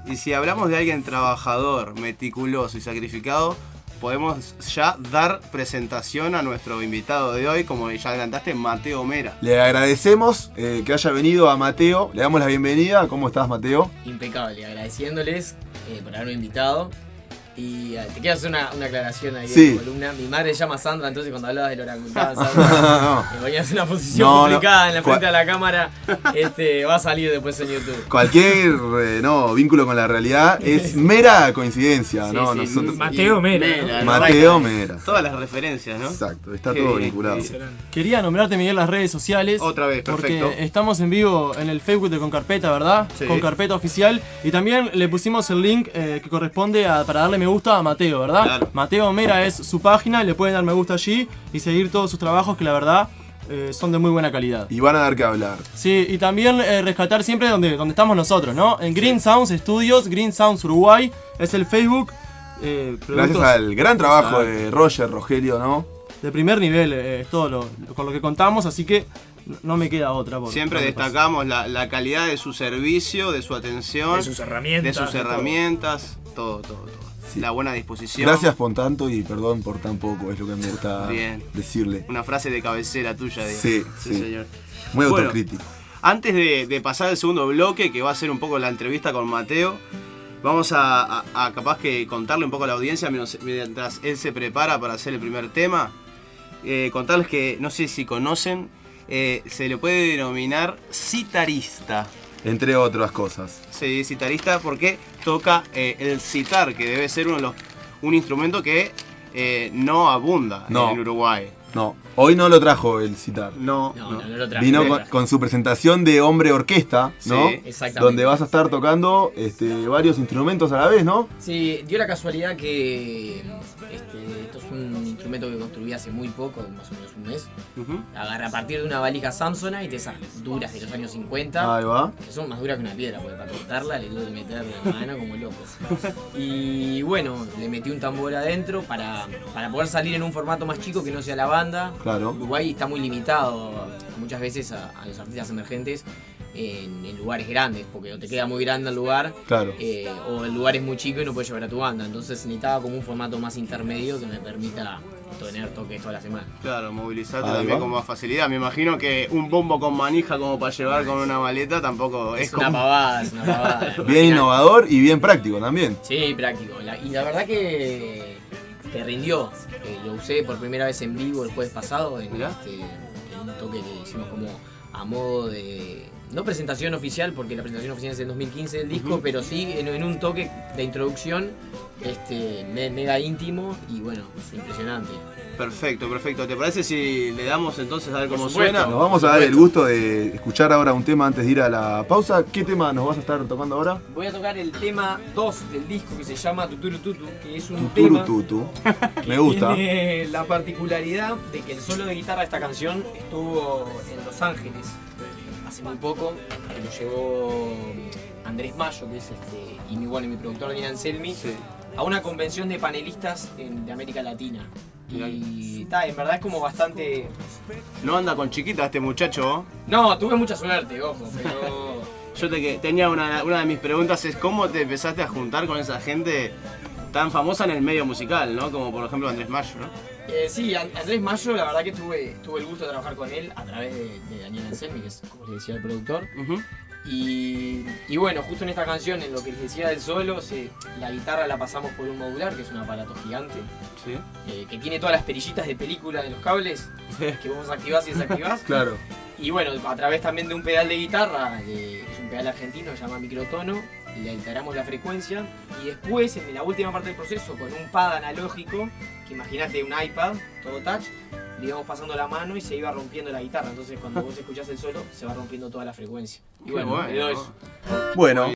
Y si hablamos de alguien trabajador, meticuloso y sacrificado, podemos ya dar presentación a nuestro invitado de hoy, como ya adelantaste, Mateo Mera. Le agradecemos que haya venido a Mateo, le damos la bienvenida. ¿Cómo estás, Mateo? Impecable, agradeciéndoles por haberme invitado. Y te quiero hacer una aclaración ahí Sí. en la columna. Mi madre se llama Sandra, entonces cuando hablabas del oracultado Sandra, me ponías en una posición complicada en la frente de la cámara. Va a salir después en YouTube. Cualquier vínculo con la realidad es mera coincidencia, Sí, ¿no? sí, Nosotros... Mateo Mera. Mateo Mera. Todas las referencias, ¿no? Exacto, está todo vinculado. Quería nombrarte, Miguel, las redes sociales. Otra vez, perfecto. Porque estamos en vivo en el Facebook de Concarpeta, ¿verdad? Sí. Concarpeta Oficial. Y también le pusimos el link que corresponde para darle me gusta a Mateo, ¿verdad? Claro. Mateo Mera es su página, le pueden dar me gusta allí y seguir todos sus trabajos que la verdad son de muy buena calidad. Y van a dar que hablar. Sí, y también rescatar siempre donde estamos nosotros, ¿no? En Green Sounds Studios, Green Sounds Uruguay, es el Facebook. Gracias al gran trabajo de Rogelio, ¿no? De primer nivel, es todo con lo que contamos, así que no me queda otra. Siempre destacamos la calidad de su servicio, de su atención, De sus herramientas, todo. Sí. La buena disposición. Gracias por tanto y perdón por tan poco, es lo que me gusta decirle. Una frase de cabecera tuya, Diego. Sí. Señor. Muy Bueno, autocrítico. Antes de pasar al segundo bloque, que va a ser un poco la entrevista con Mateo, vamos a capaz que contarle un poco a la audiencia mientras él se prepara para hacer el primer tema. Contarles que, no sé si conocen, se le puede denominar citarista. Entre otras cosas. Sí, citarista porque toca el citar, que debe ser un instrumento que no abunda en Uruguay. No, hoy no lo trajo el citar. No lo traje. Vino con su presentación de hombre orquesta, ¿no? Sí, exactamente. Donde vas a estar tocando varios instrumentos a la vez, ¿no? Sí, dio la casualidad que esto es un instrumento que construí hace muy poco, más o menos un mes. Ujú. Agarra a partir de una valija Samsonite, de esas duras de los años 50. Ahí va. Que son más duras que una piedra, porque para cortarla le tuve que meter la mano como loco. Y bueno, le metí un tambor adentro para poder salir en un formato más chico que no sea la banda. Claro. Uruguay está muy limitado muchas veces a los artistas emergentes en lugares grandes, porque o te queda muy grande el lugar, Claro. o el lugar es muy chico y no puedes llevar a tu banda. Entonces necesitaba como un formato más intermedio que me permita tener toques toda la semana. Claro, movilizarte Ahí también va. con más facilidad. Me imagino que un bombo con manija como para llevar con una maleta tampoco Es es una como... pavada, es una pavada. Bien Imagínate. innovador y bien práctico también. Sí, práctico. Y la verdad que rindió. Lo usé por primera vez en vivo el jueves pasado en Mirá. un toque que hicimos como a modo de... No presentación oficial, porque la presentación oficial es en 2015 del disco, pero sí en un toque de introducción mega íntimo y bueno, impresionante. Perfecto. ¿Te parece si le damos entonces a ver cómo supuesto. suena? Nos vamos a dar el gusto de escuchar ahora un tema antes de ir a la pausa. ¿Qué tema nos vas a estar tocando ahora? Voy a tocar el tema 2 del disco que se llama Tuturu Tutu, que es un tema Tuturututu. Me gusta. tiene la particularidad de que el solo de guitarra de esta canción estuvo en Los Ángeles hace muy poco, que lo llevó Andrés Mayo, que es y mi productor Daniel Anselmi, Sí. a una convención de panelistas de América Latina. Mirá. Y en verdad es como bastante... No anda con chiquita este muchacho. No, tuve mucha suerte, ojo, pero... Yo tenía una de mis preguntas es cómo te empezaste a juntar con esa gente tan famosa en el medio musical, ¿no? Como por ejemplo Andrés Mayo, ¿no? Sí, Andrés Mayo, la verdad que tuve el gusto de trabajar con él a través de Daniel Anselmi, que es, como les decía, el productor. Ujú. Y bueno, justo en esta canción, en lo que les decía del solo, la guitarra la pasamos por un modular, que es un aparato gigante, Sí. que tiene todas las perillitas de película de los cables, que vos activás y desactivás. Claro. Y bueno, a través también de un pedal de guitarra, es un pedal argentino, se llama microtono, le alteramos la frecuencia y después, en la última parte del proceso, con un pad analógico, que imagínate un iPad, todo touch, le íbamos pasando la mano y se iba rompiendo la guitarra. Entonces cuando vos escuchás el solo, se va rompiendo toda la frecuencia. Y Qué bueno, bueno, quedó ¿no? eso. Bueno.